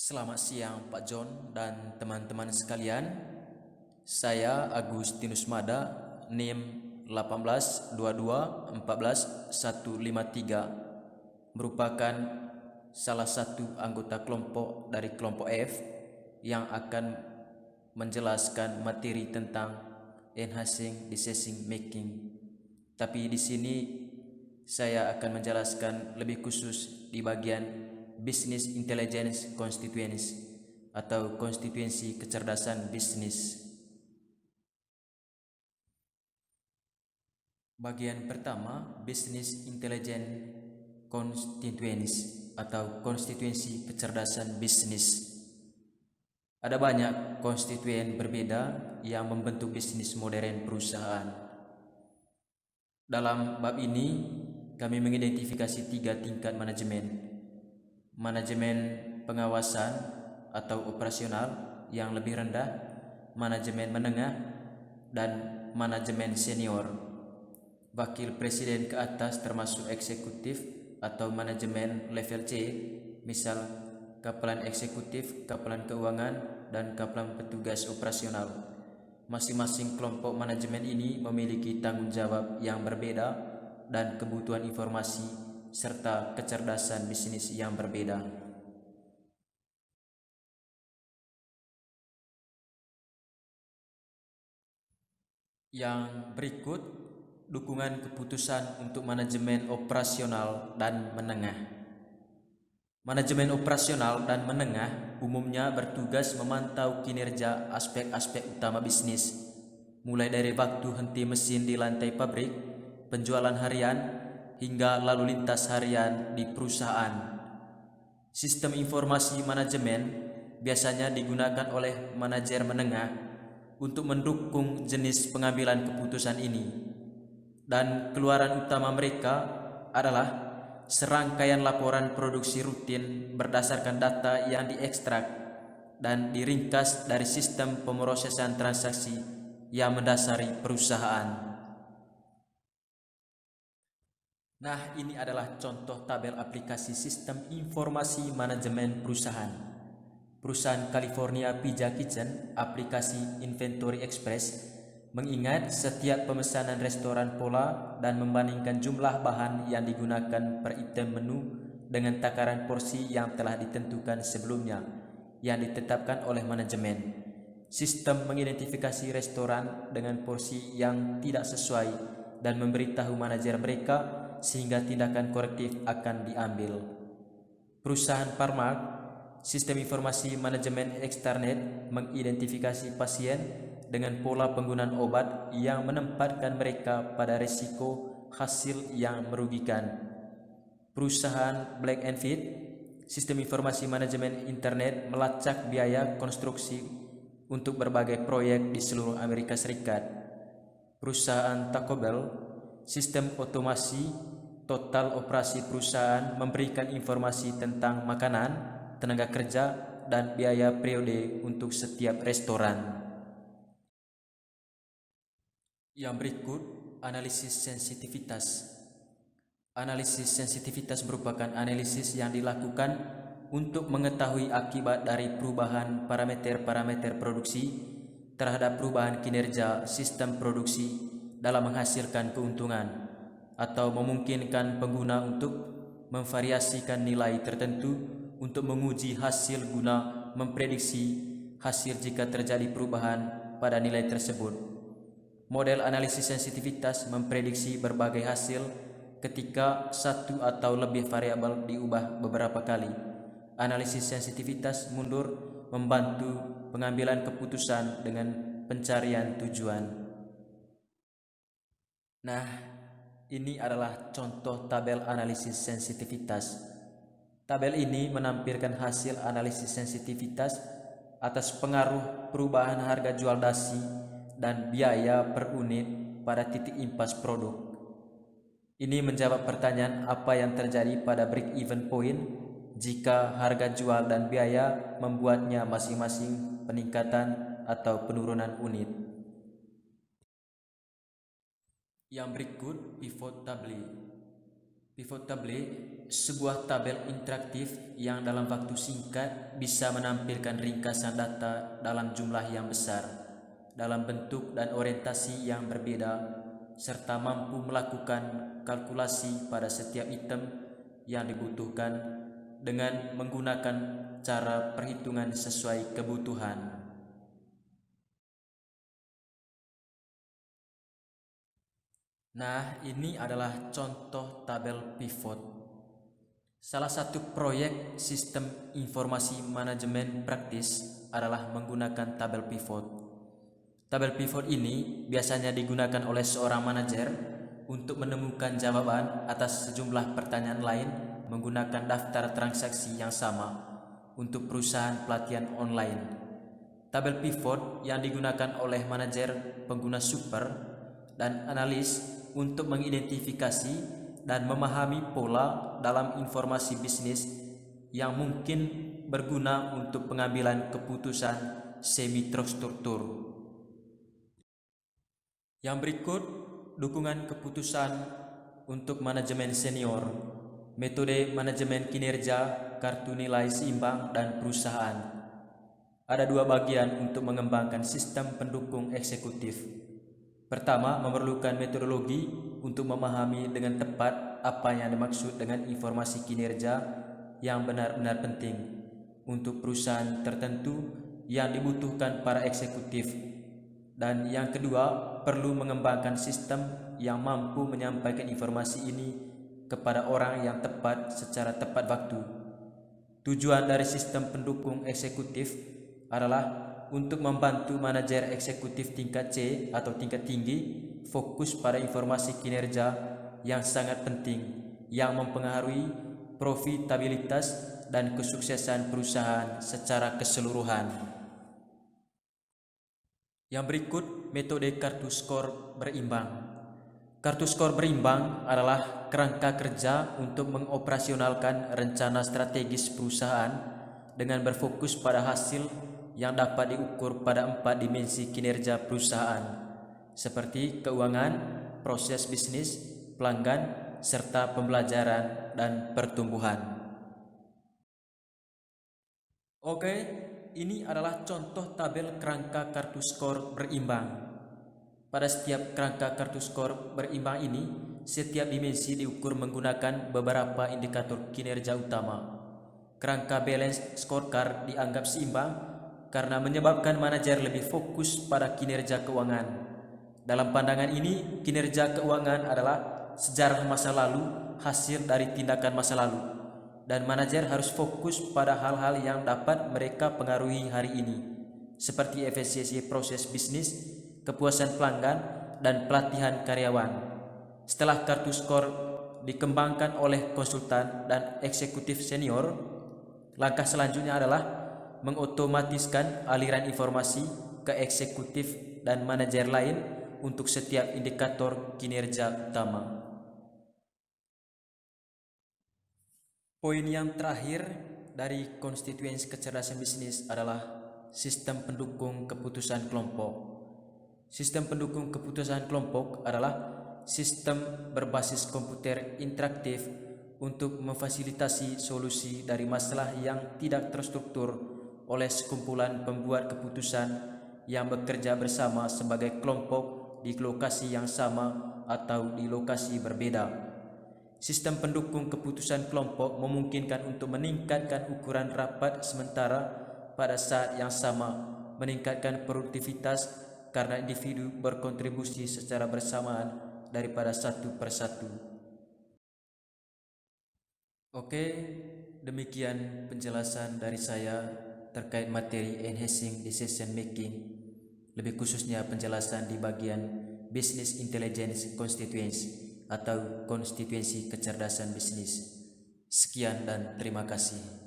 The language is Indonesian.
Selamat siang Pak John dan teman-teman sekalian. Saya Agustinus Mada, NIM 1822141153, merupakan salah satu anggota kelompok dari kelompok F yang akan menjelaskan materi tentang enhancing decision making. Tapi di sini saya akan menjelaskan lebih khusus di bagian Business Intelligence Constituency atau konstituensi kecerdasan bisnis. Bagian pertama, Business Intelligence Constituency atau konstituensi kecerdasan bisnis. Ada banyak konstituen berbeda yang membentuk bisnis modern perusahaan. Dalam bab ini, kami mengidentifikasi 3 tingkat manajemen. Manajemen pengawasan atau operasional yang lebih rendah, manajemen menengah, dan manajemen senior. Wakil presiden ke atas termasuk eksekutif atau manajemen level C, misal kaplan eksekutif, kaplan keuangan, dan kaplan petugas operasional. Masing-masing kelompok manajemen ini memiliki tanggung jawab yang berbeda dan kebutuhan informasi serta kecerdasan bisnis yang berbeda. Yang berikut dukungan keputusan untuk manajemen operasional dan menengah. Manajemen operasional dan menengah umumnya bertugas memantau kinerja aspek-aspek utama bisnis, mulai dari waktu henti mesin di lantai pabrik, penjualan harian, hingga lalu lintas harian di perusahaan. Sistem informasi manajemen biasanya digunakan oleh manajer menengah untuk mendukung jenis pengambilan keputusan ini, dan keluaran utama mereka adalah serangkaian laporan produksi rutin berdasarkan data yang diekstrak dan diringkas dari sistem pemrosesan transaksi yang mendasari perusahaan. Nah, ini adalah contoh tabel aplikasi sistem informasi manajemen perusahaan. Perusahaan California Pizza Kitchen, aplikasi Inventory Express, mengingat setiap pemesanan restoran pola dan membandingkan jumlah bahan yang digunakan per item menu dengan takaran porsi yang telah ditentukan sebelumnya, yang ditetapkan oleh manajemen. Sistem mengidentifikasi restoran dengan porsi yang tidak sesuai dan memberitahu manajer mereka sehingga tindakan korektif akan diambil. Perusahaan Parmark, sistem informasi manajemen eksternet mengidentifikasi pasien dengan pola penggunaan obat yang menempatkan mereka pada risiko hasil yang merugikan. Perusahaan Black & Fit, sistem informasi manajemen internet melacak biaya konstruksi untuk berbagai proyek di seluruh Amerika Serikat. Perusahaan Taco Bell, sistem otomasi total operasi perusahaan memberikan informasi tentang makanan, tenaga kerja, dan biaya periode untuk setiap restoran. Yang berikut, analisis sensitivitas. Analisis sensitivitas merupakan analisis yang dilakukan untuk mengetahui akibat dari perubahan parameter-parameter produksi terhadap perubahan kinerja sistem produksi dalam menghasilkan keuntungan, atau memungkinkan pengguna untuk memvariasikan nilai tertentu untuk menguji hasil guna memprediksi hasil jika terjadi perubahan pada nilai tersebut. Model analisis sensitivitas memprediksi berbagai hasil ketika satu atau lebih variabel diubah beberapa kali. Analisis sensitivitas mundur membantu pengambilan keputusan dengan pencarian tujuan. Nah, ini adalah contoh tabel analisis sensitivitas. Tabel ini menampilkan hasil analisis sensitivitas atas pengaruh perubahan harga jual dasi dan biaya per unit pada titik impas produk. Ini menjawab pertanyaan apa yang terjadi pada break-even point jika harga jual dan biaya membuatnya masing-masing peningkatan atau penurunan unit. Yang berikut pivot table. Pivot table, sebuah tabel interaktif yang dalam waktu singkat bisa menampilkan ringkasan data dalam jumlah yang besar, dalam bentuk dan orientasi yang berbeda, serta mampu melakukan kalkulasi pada setiap item yang dibutuhkan dengan menggunakan cara perhitungan sesuai kebutuhan. Nah, ini adalah contoh tabel pivot. Salah satu proyek sistem informasi manajemen praktis adalah menggunakan tabel pivot. Tabel pivot ini biasanya digunakan oleh seorang manajer untuk menemukan jawaban atas sejumlah pertanyaan lain menggunakan daftar transaksi yang sama untuk perusahaan pelatihan online. Tabel pivot yang digunakan oleh manajer, pengguna super, dan analis untuk mengidentifikasi dan memahami pola dalam informasi bisnis yang mungkin berguna untuk pengambilan keputusan semi terstruktur. Yang berikut, dukungan keputusan untuk manajemen senior, metode manajemen kinerja, kartu nilai seimbang, dan perusahaan. Ada dua bagian untuk mengembangkan sistem pendukung eksekutif. Pertama, memerlukan metodologi untuk memahami dengan tepat apa yang dimaksud dengan informasi kinerja yang benar-benar penting untuk perusahaan tertentu yang dibutuhkan para eksekutif. Dan yang kedua, perlu mengembangkan sistem yang mampu menyampaikan informasi ini kepada orang yang tepat secara tepat waktu. Tujuan dari sistem pendukung eksekutif adalah untuk membantu manajer eksekutif tingkat C atau tingkat tinggi fokus pada informasi kinerja yang sangat penting yang mempengaruhi profitabilitas dan kesuksesan perusahaan secara keseluruhan. Yang berikut, metode kartu skor berimbang. Kartu skor berimbang adalah kerangka kerja untuk mengoperasionalkan rencana strategis perusahaan dengan berfokus pada hasil yang dapat diukur pada 4 dimensi kinerja perusahaan, seperti keuangan, proses bisnis, pelanggan, serta pembelajaran dan pertumbuhan. Oke, ini adalah contoh tabel kerangka kartu skor berimbang. Pada setiap kerangka kartu skor berimbang ini, setiap dimensi diukur menggunakan beberapa indikator kinerja utama. Kerangka balance scorecard dianggap seimbang karena menyebabkan manajer lebih fokus pada kinerja keuangan. Dalam pandangan ini, kinerja keuangan adalah sejarah masa lalu, hasil dari tindakan masa lalu, dan manajer harus fokus pada hal-hal yang dapat mereka pengaruhi hari ini, seperti efisiensi proses bisnis, kepuasan pelanggan, dan pelatihan karyawan. Setelah kartu skor dikembangkan oleh konsultan dan eksekutif senior, langkah selanjutnya adalah mengotomatiskan aliran informasi ke eksekutif dan manajer lain untuk setiap indikator kinerja utama. Poin yang terakhir dari konstituensi kecerdasan bisnis adalah sistem pendukung keputusan kelompok. Sistem pendukung keputusan kelompok adalah sistem berbasis komputer interaktif untuk memfasilitasi solusi dari masalah yang tidak terstruktur oleh sekumpulan pembuat keputusan yang bekerja bersama sebagai kelompok di lokasi yang sama atau di lokasi berbeda. Sistem pendukung keputusan kelompok memungkinkan untuk meningkatkan ukuran rapat sementara pada saat yang sama, meningkatkan produktivitas karena individu berkontribusi secara bersamaan daripada satu persatu. Oke, demikian penjelasan dari saya terkait materi enhancing decision making, lebih khususnya penjelasan di bagian business intelligence constituency atau konstituensi kecerdasan bisnis. Sekian dan terima kasih.